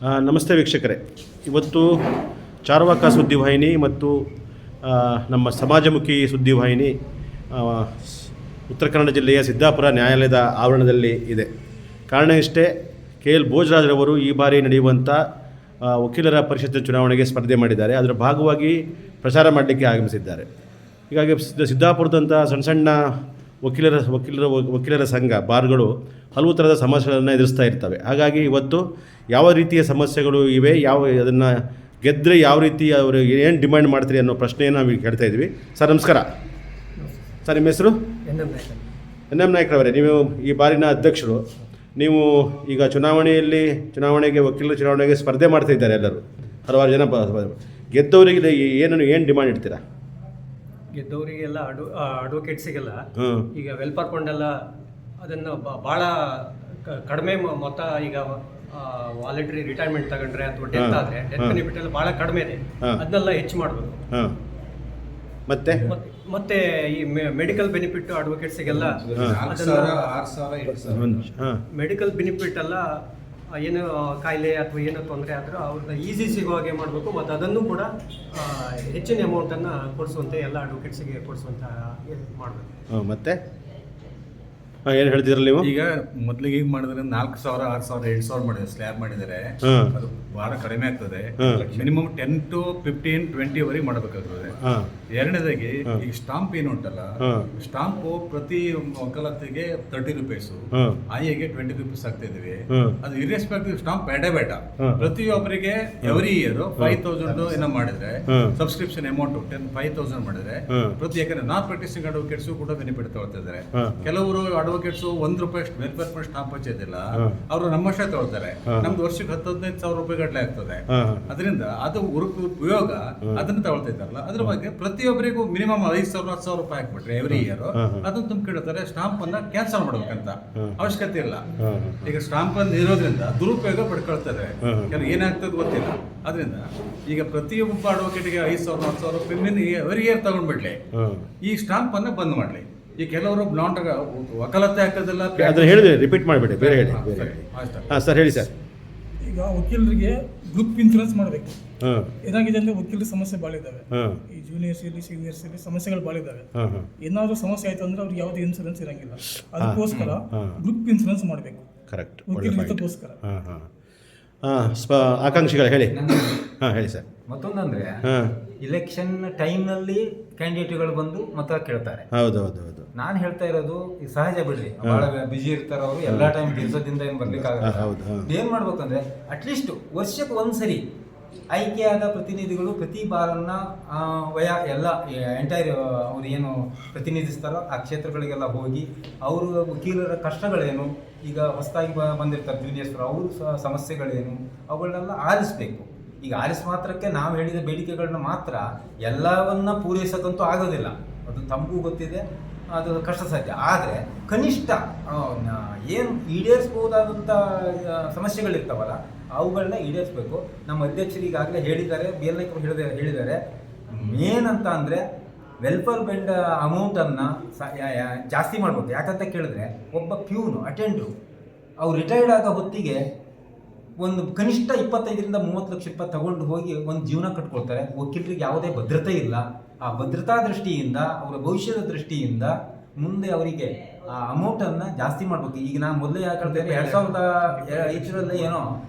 ನಮಸ್ತೆ ವೀಕ್ಷಕರೇ, ಇವತ್ತು ಚಾರ್ವಾಕ ಸುದ್ದಿವಾಹಿನಿ ಮತ್ತು ನಮ್ಮ ಸಮಾಜಮುಖಿ ಸುದ್ದಿವಾಹಿನಿ ಉತ್ತರ ಕನ್ನಡ ಜಿಲ್ಲೆಯ ಸಿದ್ದಾಪುರ ನ್ಯಾಯಾಲಯದ ಆವರಣದಲ್ಲಿ ಇದೆ. ಕಾರಣ ಇಷ್ಟೇ, KL ಭೋಜರಾಜ್ರವರು ಈ ಬಾರಿ ನಡೆಯುವಂಥ ವಕೀಲರ ಪರಿಷತ್ ಚುನಾವಣೆಗೆ ಸ್ಪರ್ಧೆ ಮಾಡಿದ್ದಾರೆ. ಅದರ ಭಾಗವಾಗಿ ಪ್ರಚಾರ ಮಾಡಲಿಕ್ಕೆ ಆಗಮಿಸಿದ್ದಾರೆ. ಹೀಗಾಗಿ ಸಿದ್ದಾಪುರದಂಥ ಸಣ್ಣ ಸಣ್ಣ ವಕೀಲರ ಸಂಘ ಬಾರ್ಗಳು ಹಲವು ಥರದ ಸಮಸ್ಯೆಗಳನ್ನು ಎದುರಿಸ್ತಾ ಇರ್ತವೆ. ಹಾಗಾಗಿ ಇವತ್ತು ಯಾವ ರೀತಿಯ ಸಮಸ್ಯೆಗಳು ಇವೆ, ಅದನ್ನು ಗೆದ್ದರೆ ಯಾವ ರೀತಿ ಅವರು ಏನು ಡಿಮ್ಯಾಂಡ್ ಮಾಡ್ತೀರಿ ಅನ್ನೋ ಪ್ರಶ್ನೆಯನ್ನು ನಾವು ಕೇಳ್ತಾ ಇದ್ವಿ. ಸರ್ ನಮಸ್ಕಾರ. ಸರ್ ನಿಮ್ಮ ಹೆಸರು? NM ನಾಯ್ಕರವರೇ, ನೀವು ಈ ಬಾರಿನ ಅಧ್ಯಕ್ಷರು. ನೀವು ಈಗ ವಕೀಲರ ಚುನಾವಣೆಗೆ ಸ್ಪರ್ಧೆ ಮಾಡ್ತಾ ಇದ್ದಾರೆ ಎಲ್ಲರೂ, ಹಲವಾರು ಜನ. ಗೆದ್ದವರಿಗೆ ಏನು ಡಿಮ್ಯಾಂಡ್ ಇಡ್ತೀರಾ? ಗೆದ್ದವರಿಗೆಲ್ಲ ಅಡ್ವೊಕೇಟ್ಸಿಗೆಲ್ಲ ಈಗ ವೆಲ್ಫೇರ್ ಫಂಡ್ ಎಲ್ಲ ಅದನ್ನು ಭಾಳ ಕಡಿಮೆ ಮೊತ್ತ, ಈಗ ವಾಲಂಟರಿ ರಿಟೈರ್ಮೆಂಟ್ ತಗೊಂಡ್ರೆ ಅಥವಾ ಡೆತ್ ಆದರೆ ಡೆತ್ ಬೆನಿಫಿಟ್ ಎಲ್ಲ ಭಾಳ ಕಡಿಮೆ ಇದೆ, ಅದನ್ನೆಲ್ಲ ಹೆಚ್ಚು ಮಾಡಬೇಕು. ಮತ್ತೆ ಈ ಮೆಡಿಕಲ್ ಬೆನಿಫಿಟ್ ಅಡ್ವೊಕೇಟ್ಸಿಗೆಲ್ಲ ಮೆಡಿಕಲ್ ಬೆನಿಫಿಟ್ ಎಲ್ಲ ಏನು ಕಾಯಿಲೆ ಅಥವಾ ಏನೋ ತೊಂದರೆ ಆದರೂ ಅವ್ರನ್ನ ಈಸಿ ಸಿಗೋ ಹಾಗೆ ಮಾಡಬೇಕು. ಮತ್ತು ಅದನ್ನು ಕೂಡ ಹೆಚ್ಚಿನ ಅಮೌಂಟನ್ನು ಕೊಡಿಸುವಂತೆ ಎಲ್ಲ ಅಡ್ವೊಕೇಟ್ಸಿಗೆ ಕೊಡಿಸುವಂತ ಮಾಡಬೇಕು. ಮತ್ತೆ ಏನು ಹೇಳ್ತಿದ್ರಲ್ಲ ನೀವು? ಈಗ ಮೊದಲಿಗೆ ಈಗ ಮಾಡಿದ್ರೆ 4,000, 6,000, 7,000 ಮಾಡಿದ್ರೆ ಸ್ಲ್ಯಾಬ್ ಮಾಡಿದರೆ ಅದು ಬಹಳ ಕಡಿಮೆ ಆಗ್ತದೆ. ಮಿನಿಮಮ್ 10 to 15, 20 ವರೆಗೆ ಮಾಡಬೇಕಾಗ್ತದೆ. ಎರಡನೇದಾಗಿ ಈ ಸ್ಟಾಂಪ್ ಏನು ಉಂಟಲ್ಲ, ಸ್ಟಾಂಪು ಪ್ರತಿ ವಕಾಲತ್ತಿಗೆ 30 ರೂಪೀಸ್, ಆಯಿಗೆ 20 ರೂಪೀಸ್ ಆಗ್ತಾ ಇದೀವಿ. ಅದು ಇರ್ರೆಸ್ಪೆಕ್ಟಿವ್ ಸ್ಟಾಂಪ್ ಬೇಡ. ಪ್ರತಿಯೊಬ್ಬರಿಗೆ ಎವ್ರಿ ಇಯರ್ 5,000 ಏನೋ ಮಾಡಿದ್ರೆ ಸಬ್ಸ್ಕ್ರಿಪ್ಷನ್ ಅಮೌಂಟ್ 5,000 ಮಾಡಿದ್ರೆ ಪ್ರತಿ, ಯಾಕಂದ್ರೆ ನಾನ್ ಪ್ರಾಕ್ಟೀಸಿಂಗ್ ಅಡ್ವೊಕೇಟ್ಸ್ ಕೂಡ ಬೆನಿಫಿಟ್ ತಗೊಳ್ತಿದ್ದಾರೆ. ಕೆಲವರು ಅಡ್ವೊಕೇಟ್ಸ್ ₹1 ವೆಲ್ಫೇರ್ ಫಂಡ್ ಸ್ಟಾಂಪ್ ಹಚ್ಚಿದಿಲ್ಲ, ಅವರು ನಮ್ಮಷ್ಟೇ ತಗೊಳ್ತಾರೆ. ನಮ್ದು ವರ್ಷಕ್ಕೆ 10,000-15,000 ರೂಪಾಯಿ ಗಟ್ಟಲೆ ಆಗ್ತದೆ. ಅದರಿಂದ ಅದು ಉಪಯೋಗ ಅದನ್ನ ತಗೊಳ್ತಾ ಇದ್ದಾರಲ್ಲ, ಅದ್ರ ಬಗ್ಗೆ ಪ್ರತಿಯೊಬ್ಬರಿಗೂ ಮಿನಿಮಮ್ 5,000-10,000 ರೂಪಾಯಿ ಹಾಕ್ಬಿಟ್ರೆ ಎವ್ರಿ ಇಯರ್ ಅದನ್ನ ತುಂಬಿಡ್ತಾರೆ. ಸ್ಟಾಂಪ್ ಅನ್ನ ಕ್ಯಾನ್ಸಲ್ ಮಾಡ್ಬೇಕಂತ ಅವಶ್ಯಕತೆ ಇಲ್ಲ. ಈಗ ಸ್ಟಾಂಪ್ ಅನ್ನು ಇರೋದ್ರಿಂದ ದುರುಪಯೋಗ ಪಡ್ಕೊಳ್ತಾರೆ. ಕೆಲವು ಏನಾಗ್ತದೆ ಗೊತ್ತಿಲ್ಲ. ಅದರಿಂದ ಈಗ ಪ್ರತಿಯೊಬ್ಬ ಅಡ್ವೊಕೇಟ್ಗೆ 5,000-10,000 ರೂಪಾಯಿ ಎವ್ರಿ ಇಯರ್ ತಗೊಂಡ್ಬಿಡ್ಲಿ, ಈ ಸ್ಟಾಂಪ್ ಅನ್ನ ಬಂದ್ ಮಾಡ್ಲಿ. ಈ ಕೆಲವರು ಬ್ಲಾಂಡ್ ವಕಾಲತ್ತೆ ಹಾಕೋದಿಲ್ಲ. ಅದನ್ನ ಹೇಳಿದ್ರೆ ರಿಪೀಟ್ ಮಾಡಿಬಿಡಿ, ಬೇರೆ ಹೇಳಿ. ಸರ್ ಹೇಳಿ ಸರ್. ಈಗ ವಕೀಲರಿಗೆ ಗ್ರೂಪ್ ಇನ್ಶೂರೆನ್ಸ್ ಮಾಡಬೇಕು. ಏನಾಗಿದೆ ಅಂದ್ರೆ ವಕೀಲರ ಸಮಸ್ಯೆ ಭಾಳ ಇದಾವೆ. ಈ ಜೂನಿಯರ್ಸ್ ಇರಲಿ ಸೀನಿಯರ್ಸ್ ಇರಲಿ ಸಮಸ್ಯೆಗಳು ಭಾಳ ಇದಾವೆ. ಏನಾದರೂ ಸಮಸ್ಯೆ ಆಯ್ತು ಅಂದ್ರೆ ಅವ್ರಿಗೆ ಯಾವುದೇ ಇನ್ಶೂರೆನ್ಸ್ ಇರಂಗಿಲ್ಲ. ಅದಕ್ಕೋಸ್ಕರ ಗ್ರೂಪ್ ಇನ್ಶೂರೆನ್ಸ್ ಮಾಡಬೇಕು ವಕೀಲರಿಗೋಸ್ಕರ. ಆಕಾಂಕ್ಷಿಗಳು ಹೇಳಿ. ಹೇಳಿ ಸರ್. ಮತ್ತೊಂದಂದ್ರೆ ಇಲೆಕ್ಷನ್ ಟೈಮ್ನಲ್ಲಿ ಕ್ಯಾಂಡಿಡೇಟ್ಗಳು ಬಂದು ಮತ ಕೇಳ್ತಾರೆ. ಹೌದು. ನಾನು ಹೇಳ್ತಾ ಇರೋದು ಈ ಸಹಜ ಬಿಡ್ರಿ, ಬಹಳ ಬಿಜಿ ಇರ್ತಾರ ಅವರು, ಎಲ್ಲಾ ಟೈಮ್ ದಿವಸದಿಂದ ಏನ್ ಬರ್ಲಿಕ್ಕಾಗಲ್ಲ. ಏನ್ ಮಾಡ್ಬೇಕಂದ್ರೆ ಅಟ್ಲೀಸ್ಟ್ ವರ್ಷಕ್ಕೆ ಒಂದ್ಸರಿ ಆಯ್ಕೆಯಾದ ಪ್ರತಿನಿಧಿಗಳು ಪ್ರತಿ ಬಾರನ್ನ ಎಲ್ಲ ಎಂಟೈರ್ ಅವ್ರು ಏನು ಪ್ರತಿನಿಧಿಸ್ತಾರೋ ಆ ಕ್ಷೇತ್ರಗಳಿಗೆಲ್ಲ ಹೋಗಿ ಅವರು ವಕೀಲರ ಕಷ್ಟಗಳೇನು, ಈಗ ಹೊಸದಾಗಿ ಬಂದಿರ್ತಾರೆ ಜೂನಿಯರ್ಸ್, ಅವ್ರ ಸಮಸ್ಯೆಗಳೇನು ಅವುಗಳನ್ನೆಲ್ಲ ಆಲಿಸ್ಬೇಕು. ಈಗ ಮಾತ್ರಕ್ಕೆ ನಾವು ಹೇಳಿದ ಬೇಡಿಕೆಗಳನ್ನ ಮಾತ್ರ ಎಲ್ಲವನ್ನ ಪೂರೈಸೋದಂತೂ ಆಗೋದಿಲ್ಲ, ಅದು ತಮಗೂ ಗೊತ್ತಿದೆ, ಅದು ಕಷ್ಟ ಸಾಧ್ಯ. ಆದರೆ ಕನಿಷ್ಠ ಏನು ಈಡೇರಿಸ್ಬೋದಾದಂಥ ಸಮಸ್ಯೆಗಳಿರ್ತಾವಲ್ಲ ಅವುಗಳನ್ನ ಈಡೇರಿಸ್ಬೇಕು. ನಮ್ಮ ಅಧ್ಯಕ್ಷರು ಈಗಾಗಲೇ ಹೇಳಿದ್ದಾರೆ, BL ನಾಯ್ಕರು ಹೇಳಿದ್ದಾರೆ. ಮೇನ್ ಅಂತ ಅಂದರೆ ವೆಲ್ಫೇರ್ ಫಂಡ್ ಅಮೌಂಟನ್ನು ಜಾಸ್ತಿ ಮಾಡ್ಬೇಕು. ಯಾಕಂತ ಕೇಳಿದ್ರೆ ಒಬ್ಬ ಪ್ಯೂನು ಅಟೆಂಡ್ರು ಅವ್ರು ರಿಟೈರ್ಡ್ ಆಗೋ ಹೊತ್ತಿಗೆ ಒಂದು ಕನಿಷ್ಠ 25-30 ಲಕ್ಷ ರೂಪಾಯಿ ತಗೊಂಡು ಹೋಗಿ ಒಂದು ಜೀವನ ಕಟ್ಕೊಳ್ತಾರೆ. ವಕೀಲರಿಗೆ ಯಾವುದೇ ಭದ್ರತೆ ಇಲ್ಲ. ಆ ಭದ್ರತಾ ದೃಷ್ಟಿಯಿಂದ, ಅವರ ಭವಿಷ್ಯದ ದೃಷ್ಟಿಯಿಂದ ಮುಂದೆ ಅವರಿಗೆ ಆ ಅಮೌಂಟನ್ನು ಜಾಸ್ತಿ ಮಾಡಬೇಕು. ಈಗ ನಾನು ಮೊದಲೇ ಯಾಕಂದ್ರೆ 2005 ಏನೋ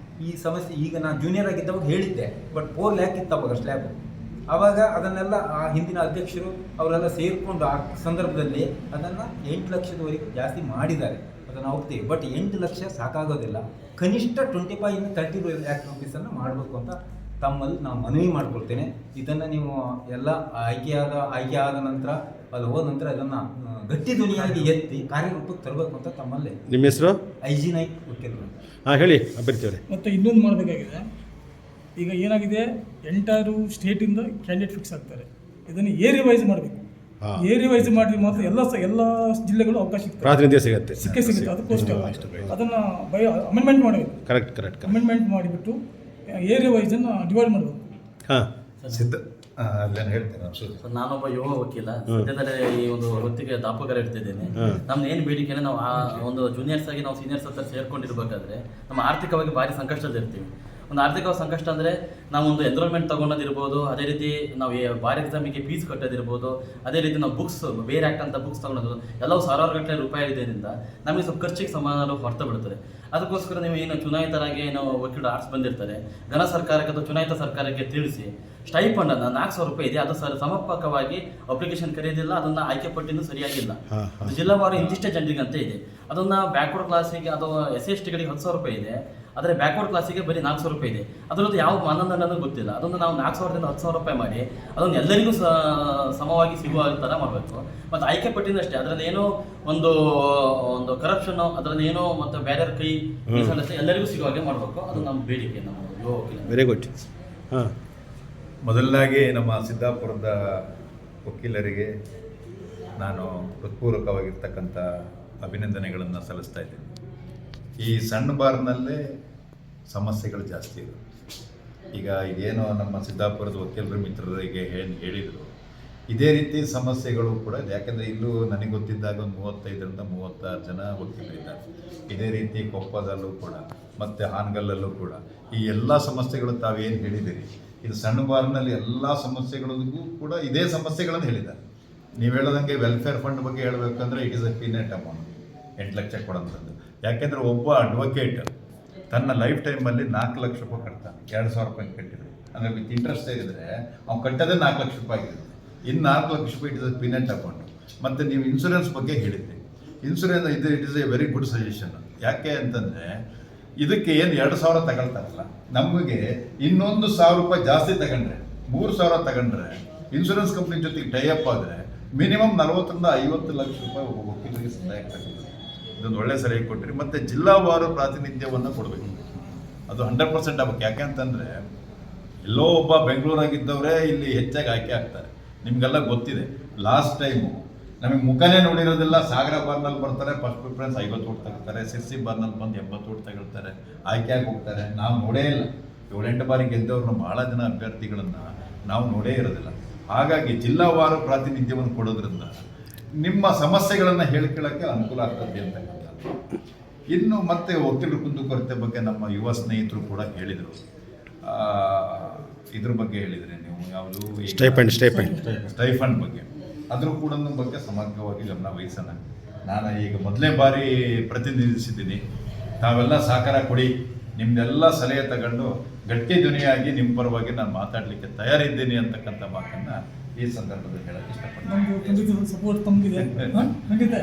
ಈ ಸಮಸ್ಯೆ, ಈಗ ನಾನು ಜೂನಿಯರ್ ಆಗಿದ್ದವಾಗ ಹೇಳಿದ್ದೆ, ಬಟ್ 4 lakh ಇತ್ತು ಅವಾಗ ಸ್ಲ್ಯಾಬ್. ಆವಾಗ ಅದನ್ನೆಲ್ಲ ಆ ಹಿಂದಿನ ಅಧ್ಯಕ್ಷರು ಅವರೆಲ್ಲ ಸೇರಿಕೊಂಡು ಆ ಸಂದರ್ಭದಲ್ಲಿ ಅದನ್ನು 8 ಲಕ್ಷದವರೆಗೆ ಜಾಸ್ತಿ ಮಾಡಿದ್ದಾರೆ. ಅದನ್ನು ಹೋಗ್ತೀವಿ, ಬಟ್ 8 ಲಕ್ಷ ಸಾಕಾಗೋದಿಲ್ಲ. ಕನಿಷ್ಠ 25-30 lakh ರೂಪೀಸನ್ನು ಮಾಡಬೇಕು ಅಂತ ತಮ್ಮಲ್ಲಿ ನಾನು ಮನವಿ ಮಾಡ್ಕೊಳ್ತೇನೆ. ಇದನ್ನು ನೀವು ಎಲ್ಲ ಆಯ್ಕೆ ಆದ ನಂತರ ಅದು ಹೋದ ನಂತರ ಅದನ್ನು ಗಟ್ಟಿ ಧ್ವನಿಯಾಗಿ ಎತ್ತಿ ಕಾರ್ಯರೂಪಕ್ಕೆ ತರಬೇಕು ಅಂತ ತಮ್ಮಲ್ಲಿ. ನಿಮ್ಮ ಹೆಸರು? IG ನಾಯ್ಕ್ ವಕೀಲರು. ಹೇಳಿ ಅಭ್ಯರ್ಥಿಯವರೇ. ಮತ್ತು ಇನ್ನೊಂದು ಮಾಡಬೇಕಾಗಿದೆ. ಈಗ ಏನಾಗಿದೆ, ಎಂಟೈರು ಸ್ಟೇಟಿಂದ ಕ್ಯಾಂಡಿಡೇಟ್ ಫಿಕ್ಸ್ ಆಗ್ತಾರೆ. ಇದನ್ನು ಏರಿಯಾ ವೈಸ್ ಮಾಡಬೇಕು. ಏರಿಯಾ ವೈಸ್ ಮಾಡಿದ್ರೆ ಮಾತ್ರ ಎಲ್ಲ ಜಿಲ್ಲೆಗಳು ಅವಕಾಶ ಪ್ರಾತಿನಿಧ್ಯ ಸಿಗುತ್ತೆ. ಅದಕ್ಕೋಸ್ಕರ ಅದನ್ನು ಅಮೆಂಡ್ಮೆಂಟ್ ಮಾಡಬೇಕು. ಕರೆಕ್ಟ್. ಅಮೆಂಡ್ಮೆಂಟ್ ಮಾಡಿಬಿಟ್ಟು ಏರಿಯಾ ವೈಸನ್ನು ಡಿವೈಡ್ ಮಾಡಬೇಕು. ನಾನೊಬ್ಬ ಯುವ ವಕೀಲ, ಸದ್ಯದಲ್ಲೇ ಈ ಒಂದು ವೃತ್ತಿಗೆ ದಾಪಗಾರ ಇರ್ತಿದ್ದೇನೆ. ನಮ್ದು ಏನು ಬೇಡಿಕೆ, ನಾವು ಆ ಒಂದು ಜೂನಿಯರ್ಸ್ ಆಗಿ ನಾವು ಸೀನಿಯರ್ಸ್ ಹತ್ರ ಸೇರ್ಕೊಂಡಿರ್ಬೇಕಾದ್ರೆ ನಮ್ಮ ಆರ್ಥಿಕವಾಗಿ ಭಾರಿ ಸಂಕಷ್ಟದಲ್ಲಿರ್ತೀವಿ. ಒಂದು ಆರ್ಥಿಕ ಸಂಕಷ್ಟ ಅಂದರೆ ನಾವು ಒಂದು ಎನ್ರೋಲ್ಮೆಂಟ್ ತೊಗೊಳೋದಿರ್ಬೋದು, ಅದೇ ರೀತಿ ನಾವು ಬಾರ್ ಎಕ್ಸಾಮಿಗೆ ಫೀಸ್ ಕಟ್ಟೋದಿರ್ಬೋದು, ಅದೇ ರೀತಿ ನಾವು ಬುಕ್ಸ್ ಬೇರೆ ಆ್ಯಕ್ಟ್ ಅಂತ ಬುಕ್ಸ್ ತೊಗೊಳೋದು ಎಲ್ಲವೂ ಸಾವಿರಾರು ಗಟ್ಟಲೆ ರೂಪಾಯಿ ಇದರಿಂದ ನಮಗೆ ಸ್ವಲ್ಪ ಖರ್ಚಿಗೆ ಸಮಾನ ಹೊರತು ಬಿಡ್ತದೆ. ಅದಕ್ಕೋಸ್ಕರ ನೀವು ಏನು ಚುನಾಯಿತರಾಗಿ ನಾವು ವಕೀಲರು ಆರ್ಟ್ಸ್ ಬಂದಿರ್ತಾರೆ, ಘನ ಸರ್ಕಾರಕ್ಕೆ ಅಥವಾ ಚುನಾಯಿತ ಸರ್ಕಾರಕ್ಕೆ ತಿಳಿಸಿ ಸ್ಟೈಫಂಡನ್ನು 4,000 ರೂಪಾಯಿ ಇದೆ, ಅದು ಸಮರ್ಪಕವಾಗಿ ಅಪ್ಲಿಕೇಶನ್ ಕರೆಯೋದಿಲ್ಲ, ಅದನ್ನು ಆಯ್ಕೆ ಪಟ್ಟಿನೂ ಸರಿಯಾಗಿಲ್ಲ. ಅದು ಜಿಲ್ಲಾವಾರು ಇಂತಿಷ್ಟೇ ಜನರಿಗೆ ಅಂತ ಇದೆ. ಅದನ್ನು ಬ್ಯಾಕ್ವರ್ಡ್ ಕ್ಲಾಸಿಗೆ ಅಥವಾ SC/ST ಗಳಿಗೆ 10,000 ರೂಪಾಯಿ ಇದೆ, ಆದರೆ ಬ್ಯಾಕ್ವರ್ಡ್ ಕ್ಲಾಸಿಗೆ ಬರೀ 4,000 ರೂಪಾಯಿ ಇದೆ. ಅದರದ್ದು ಯಾವ ಮಾನದಂಡನೂ ಗೊತ್ತಿಲ್ಲ. ಅದನ್ನು ನಾವು 4,000ದಿಂದ 10,000 ರೂಪಾಯಿ ಮಾಡಿ ಅದನ್ನು ಎಲ್ಲರಿಗೂ ಸಮವಾಗಿ ಸಿಗುವ ಥರ ಮಾಡಬೇಕು. ಮತ್ತು ಆಯ್ಕೆ ಪಟ್ಟಿನೂ ಅಷ್ಟೇ, ಅದರಲ್ಲಿ ಏನೋ ಒಂದು ಕರಪ್ಷನ್ನು, ಅದರಲ್ಲಿ ಏನೋ ಮತ್ತು ಬೇರೆ ಕೈ ಮೀಸಲಷ್ಟೇ ಎಲ್ಲರಿಗೂ ಸಿಗುವ ಹಾಗೆ ಮಾಡಬೇಕು. ಅದು ನಮ್ಮ ಬೇಡಿಕೆ, ನಮ್ಮ ಯುವ ವಕೀಲ. Very good. ಹಾಂ, ಮೊದಲನಾಗಿ ನಮ್ಮ ಸಿದ್ದಾಪುರದ ವಕೀಲರಿಗೆ ನಾನು ಹೃತ್ಪೂರ್ವಕವಾಗಿರ್ತಕ್ಕಂಥ ಅಭಿನಂದನೆಗಳನ್ನು ಸಲ್ಲಿಸ್ತಾ ಇದ್ದೀನಿ. ಈ ಸಣ್ಣ ಬಾರ್ನಲ್ಲೇ ಸಮಸ್ಯೆಗಳು ಜಾಸ್ತಿ ಇದೆ. ಈಗ ಇದೇನೋ ನಮ್ಮ ಸಿದ್ದಾಪುರದ ವಕೀಲರ ಮಿತ್ರರಿಗೆ ಹೇಳಿದರು, ಇದೇ ರೀತಿ ಸಮಸ್ಯೆಗಳು ಕೂಡ ಇದೆ. ಯಾಕೆಂದರೆ ಇಲ್ಲೂ ನನಗೆ ಗೊತ್ತಿದ್ದಾಗ ಒಂದು 35ರಿಂದ 36 ಜನ ವಕೀಲರಿದ್ದಾರೆ. ಇದೇ ರೀತಿ ಕೊಪ್ಪದಲ್ಲೂ ಕೂಡ ಮತ್ತು ಹಾನಗಲ್ಲಲ್ಲೂ ಕೂಡ ಈ ಎಲ್ಲ ಸಮಸ್ಯೆಗಳು ತಾವೇನು ಹೇಳಿದ್ದೀರಿ, ಇದು ಸಣ್ಣ ಬಾರ್ನಲ್ಲಿ ಎಲ್ಲ ಸಮಸ್ಯೆಗಳಿಗೂ ಕೂಡ ಇದೇ ಸಮಸ್ಯೆಗಳನ್ನು ಹೇಳಿದ್ದಾರೆ. ನೀವು ಹೇಳೋದಂಗೆ ವೆಲ್ಫೇರ್ ಫಂಡ್ ಬಗ್ಗೆ ಹೇಳಬೇಕಂದ್ರೆ it is a peanut amount, 8 lakh ಕೊಡೋಂಥದ್ದು. ಯಾಕೆಂದರೆ ಒಬ್ಬ ಅಡ್ವೊಕೇಟ್ ತನ್ನ ಲೈಫ್ ಟೈಮಲ್ಲಿ 4 ಲಕ್ಷ ರೂಪಾಯಿ ಕಟ್ತಾನೆ. 2,000 ರೂಪಾಯಿ ಕಟ್ಟಿದ್ರು ಅಂದರೆ ವಿತ್ ಇಂಟ್ರೆಸ್ಟ್ ಸೇರಿದರೆ ಅವ್ನು ಕಟ್ಟೋದೇ 4 ಲಕ್ಷ ರೂಪಾಯಿ ಆಗಿದೆ. ಇನ್ನು 4 ಲಕ್ಷ ರೂಪಾಯಿ it is a peanut amount. ಮತ್ತು ನೀವು ಇನ್ಶೂರೆನ್ಸ್ ಬಗ್ಗೆ ಹೇಳಿದ್ರಿ, insurance it is A very good suggestion. ಯಾಕೆ ಅಂತಂದರೆ ಇದಕ್ಕೆ ಏನು 2,000 ತಗೊಳ್ತಾರಲ್ಲ, ನಮಗೆ ಇನ್ನೊಂದು 1,000 ರೂಪಾಯಿ ಜಾಸ್ತಿ ತಗೊಂಡ್ರೆ 3,000 ತಗೊಂಡ್ರೆ ಇನ್ಶೂರೆನ್ಸ್ ಕಂಪ್ನಿ ಜೊತೆಗೆ ಟೈಅಪ್ ಆದರೆ ಮಿನಿಮಮ್ 40ರಿಂದ 50 ಲಕ್ಷ ರೂಪಾಯಿ ಒಬ್ಬ ವಕೀಲರಿಗೆ ಸಹಾಯ ಆಗ್ತದೆ. ಇದೊಂದು ಒಳ್ಳೆ ಸಲಹೆ ಕೊಟ್ಟಿರಿ. ಮತ್ತು ಜಿಲ್ಲಾವಾರು ಪ್ರಾತಿನಿಧ್ಯವನ್ನು ಕೊಡಬೇಕು, ಅದು 100% ಆಗಬೇಕು. ಯಾಕೆಂತಂದರೆ ಎಲ್ಲೋ ಒಬ್ಬ ಬೆಂಗಳೂರಾಗಿದ್ದವರೇ ಇಲ್ಲಿ ಹೆಚ್ಚಾಗಿ ಆಯ್ಕೆ ಆಗ್ತಾರೆ. ನಿಮಗೆಲ್ಲ ಗೊತ್ತಿದೆ, ಲಾಸ್ಟ್ ಟೈಮು ನಮಗೆ ಮುಖನೇ ನೋಡಿರೋದಿಲ್ಲ. ಸಾಗರ ಬಾರ್ನಲ್ಲಿ ಬರ್ತಾರೆ, ಫಸ್ಟ್ ಪ್ರಿಫರೆನ್ಸ್ 50 ಓಟ್ ತಗೊಳ್ತಾರೆ. ಸಿರ್ಸಿ ಬಾರ್ನಲ್ಲಿ ಬಂದು 80 ಓಟ್ ತಗೊಳ್ತಾರೆ, ಆಯ್ಕೆಯಾಗಿ ಹೋಗ್ತಾರೆ. ನಾವು ನೋಡೇ ಇಲ್ಲ. 7-8 ಬಾರಿ ಗೆದ್ದವ್ರನ್ನ ಭಾಳ ಜನ ಅಭ್ಯರ್ಥಿಗಳನ್ನು ನಾವು ನೋಡೇ ಇರೋದಿಲ್ಲ. ಹಾಗಾಗಿ ಜಿಲ್ಲಾವಾರು ಪ್ರಾತಿನಿಧ್ಯವನ್ನು ಕೊಡೋದ್ರಿಂದ ನಿಮ್ಮ ಸಮಸ್ಯೆಗಳನ್ನು ಹೇಳ್ಕೊಳ್ಳೋಕ್ಕೆ ಅನುಕೂಲ ಆಗ್ತದೆ ಅಂತಕ್ಕಂಥದ್ದು. ಇನ್ನು ಮತ್ತೆ ವಕೀಲರ ಕುಂದುಕೊರತೆ ಬಗ್ಗೆ ನಮ್ಮ ಯುವ ಸ್ನೇಹಿತರು ಕೂಡ ಹೇಳಿದರು. ಇದ್ರ ಬಗ್ಗೆ ಹೇಳಿದರೆ ನೀವು ಯಾವುದು ಸ್ಟೈಫಂಡ್ ಬಗ್ಗೆ, ಅದ್ರ ಕೂಡ ಬಗ್ಗೆ ಸಮಗ್ರವಾಗಿ ಗಮನ ವಹಿಸೋಣ. ನಾನು ಈಗ ಮೊದಲೇ ಬಾರಿ ಪ್ರತಿನಿಧಿಸಿದ್ದೀನಿ. ತಾವೆಲ್ಲ ಸಹಕಾರ ಕೊಡಿ, ನಿಮ್ದೆಲ್ಲ ಸಲಹೆ ತಗೊಂಡು ಗಟ್ಟಿ ಧ್ವನಿಯಾಗಿ ನಿಮ್ಮ ಪರವಾಗಿ ನಾನು ಮಾತಾಡಲಿಕ್ಕೆ ತಯಾರಿದ್ದೀನಿ ಅಂತಕ್ಕಂಥ ಮಾತನ್ನು ಈ ಸಂದರ್ಭದಲ್ಲಿ ಹೇಳಕ್ಕೆ ಇಷ್ಟಪಡ್ತೀನಿ. ನಮ್ಮದು ಖಂಡಿತ ಸಪೋರ್ಟ್ ತಮಗಿದೆ. ಖಂಡಿತ